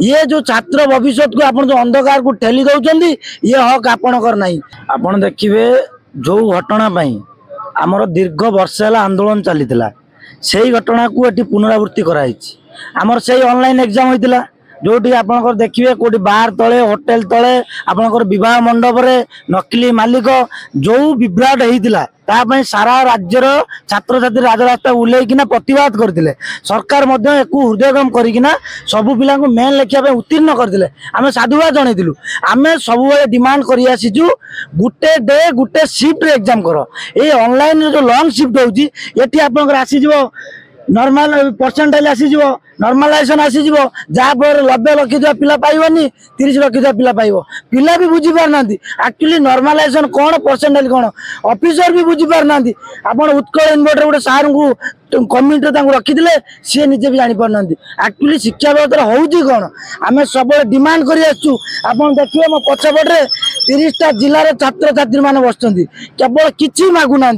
ये जो छात्र भविष्य को आप जो अंधकार को ठेली दौरान ये हक आपणकर ना। आप देखिए जो घटना आमर दीर्घ वर्ष है आंदोलन चली से घटना को ये पुनरावृत्ति कराई आमर से ऑनलाइन एग्जाम होता जोटी आप देखिए कौटी बार तले होटेल तले आपंकर विवाह मंडप रे नकली मालिक जो विभ्राट होता सारा राज्यर छात्र छात्री राजरास्ता उल्लेकिना प्रतिवाद करते सरकार हृदयगम करना सबू पिला मेन लिखा उत्तीर्ण करते आम साधुवाद जनइलु आम सब डिमांड कर गुटे डे गुटे शिफ्ट एग्जाम कर ये ऑनलाइन जो लॉन्ग शिफ्ट होती ये आप आसीज नॉर्मल परसेंटेज आसीज नॉर्मलाइजेशन आसीज जहाँफल 90 रखिथा पिला पाइबनी 30 रखिथा पिला पाइब पिला भी बुझी पार ना एक्चुअली नॉर्मलाइजेशन कौन परसेंटेज कौन ऑफिसर भी बुझी पार ना आप उत्कल इन्वर्टर गोटे सार को कमिटी रखी सी निजे भी जानी पार एक्चुअली शिक्षा व्यवस्था होउची कौन आम सब डिमांड कर देखिए मो पछपटे 30टा जिलार छात्र छात्री मैंने बस केवल किसी मागुना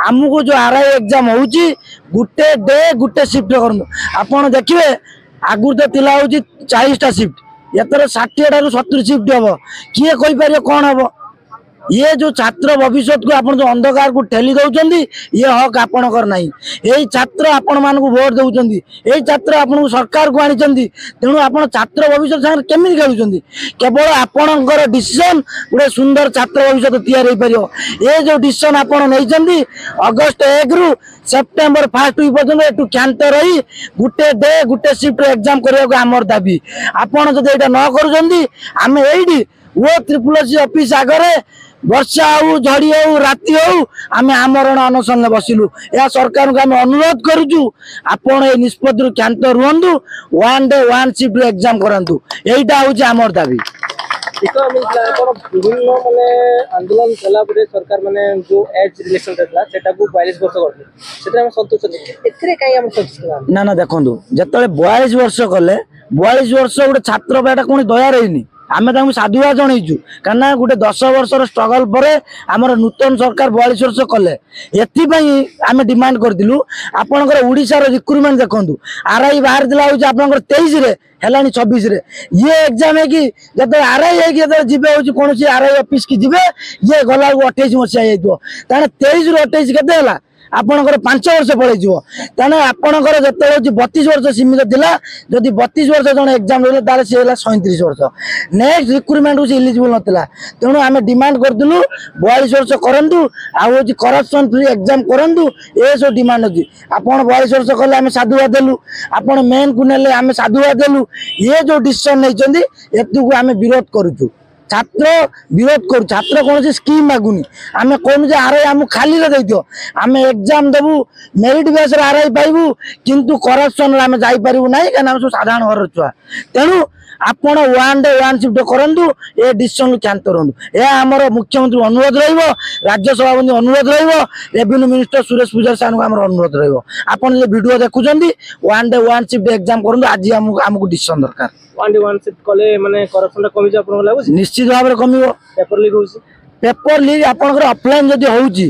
आमको जो आरआई एग्जाम होउची गुटे डे गुटे शिफ्ट करूँ आप देखिए आगुरी तो तिला हूँ 40टा शिफ्ट एतर 60 टा 70 शिफ्ट हम किए कहीपर कौन हम ये जो छात्र भविष्य को आप जो अंधकार को ठेली दौरान ये हक आपणकर ना। यही छात्र आपण मान वोट दौरान यही छात्र आपन सरकार को आनी तेणु आप छात्र भविष्य सागर केमी खेलुं केवल आपणकर डिसीजन गोटे सुंदर छात्र भविष्य तैयारी हो ये जो डिसीजन आप अगस्ट 1 रु सेप्टेम्बर 1 पर्यटन एटू क्षांत रही गुटे डे गुटे शिफ्ट एग्जाम करने आमर दाबी आपड़ जब यहाँ न करें ये वो ट्रिपल ऑफिस आगे वर्षा हो झड़ी हो राति हो आम आमरण अनशन बसिलु या सरकार को आम अनुरोध करुचु आपण ए निष्पत्ति क्षांत रुहतु 1 डे 1 शिफ्ट एग्जाम करंतु एटा हूँ आमर दाबी। विभिन्न माने आंदोलन चला सरकार माने जो एज रिलेक्शन था सेटा को 42 वर्ष करले सेटा हम संतुष्ट एथरे काई हम संतुष्ट ना ना देखंतु जतले 42 वर्ष कले 42 वर्ष गोटे छात्र बेटा कोनी दया रहीनी आम साधुवाद जनइचु कहीं गोटे 10 वर्षर स्ट्रगल पर आमर नूतन सरकार 42 वर्ष कले एथपाई आम डिमांड करूँ आपंकर ओडिशार रिक्रुटमेंट देखु आरआई बाहर दिला आप 23 रे है 26 रे ये एग्जाम है कि जब आरआई जी कौन आरआई ऑफिस की जीवे ये गला 28 मसीहा जाए 23 रु 28 के आपणकर 5 वर्ष पड़े तेना आपणकर जो 32 वर्ष सीमित थिला जदि 32 वर्ष जन एग्जाम रही ताले सी 37 वर्ष नेक्स्ट रिक्रुटमेंट को इलिजिबल नथिला तेणु आम डिमांड करूँ 42 वर्ष करूँ आउ करप्शन फ्री एग्जाम करूँ ये सब डिमांड अच्छी आप 42 वर्ष कले आम साधुवाद देलु आप मेन को नेले आम साधुवाद देलु ये जो डिसीजन नहीं एतु आम विरोध करूँ छात्र विरोध करू छात्र कौन स्कीम मागुनी आम कहूँ आरआई आम खाली दे आम एग्जाम देवु मेरिट बेस आरआई पाइबू किंतु करप्शन आम जापरू ना कहीं सब साधारण घर छुआ तेणु आपण 1 डे 1 शिफ्ट करूँ ये डिसीजन क्षांत रुहतु यह आमर मुख्यमंत्री अनुरोध राज्य सभापति अनुरोध रेवेन्यू मिनिस्टर सुरेश पूजारी साहब को अनुरोध रन वीडियो देखुं 1 डे 1 शिफ्ट एग्जाम करूँ आज आमको डिसीजन दरकार 1 डे 1 शिफ्ट कले माने करप्शन कमी आपन लागो निश्चित भाव में कमी पेपर लीक होसी पेपर लीक आपनकर ऑफलाइन जदी होउची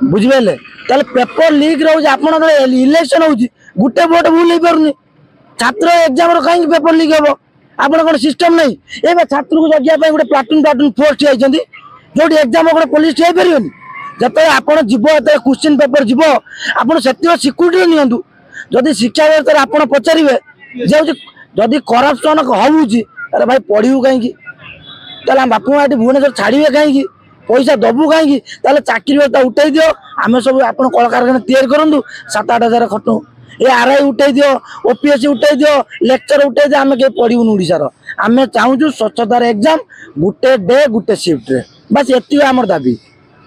बुझिबेले ताले पेपर लीक रहउची आपनकर इलेक्शन होउची गुटे वोट भूल नहीं पारुनी छात्र एग्जाम रो काई पेपर लीक हेबो आपन कोन सिस्टम नहीं ए छात्र को जगिया पे गुटे प्लाटून फोर्स आइछंती जोडी एग्जाम गोटे पुलिस ठिया परियोनी जते आपन जीवो एते क्वेश्चन पेपर जीवो आपन सेतियो सिक्युरिटी नियंतु जदी शिक्षा व्यवस्था आपन पचारिबे जे जदि करप्शन होउची अरे भाई पढ़ू कहीं बापू माटी भुवनेश्वर छाड़े कहीं पैसा दबू कहीं चाकरी व्यवस्था उठे दियो आम सब आप कल कारखाना तैयारी करूँ 7-8 हजार खटू ये आरआई उठे दियो ओपीएससी उठे दियो लेक्चर उठे दियो आम कहीं पढ़ून ओडार आम चाहूँ स्वच्छतार एग्जाम गुटे डे गुटे शिफ्ट रे बस ये आम दाबी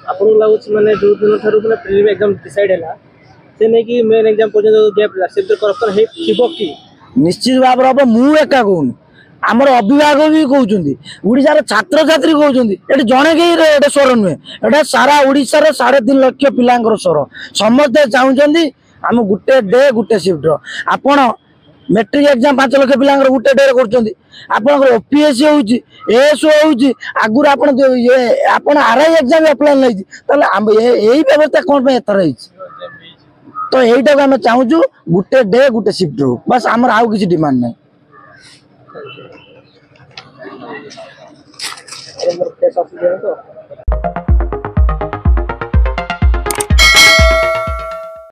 आपको लगुच माने जो दिन थारु माने प्रीलिम एग्जाम डिसाइड हैला से नै कि मेन एग्जाम पर्यंत गैप ला से करप्शन हे थिबो कि निश्चित भाव हम मु एका कहूनी आमर अभिभावक भी कहते ओडार छात्र छात्री कहते ये जड़े कहीं स्वर नुहे एटा सारा ओडार 3.5 लाख पिलांकर स्वर समस्ते चाहते आम गुटे डे गुटे शिफ्ट आपण मेट्रिक एग्जाम 5 लाख पिलांकर गुटे डे कर ओपीएससी होएसओ हो आगुरी आप आरआई एग्जाम अप्लाई नहीं यही व्यवस्था कौन एथर तो यहीटा आम चाहूँ गुटे डे गुटे शिफ्ट रो बस आमर आउ किसी डिमांड नहीं। ମୋର ଫେସ୍ ଅସୁବିଧା ତ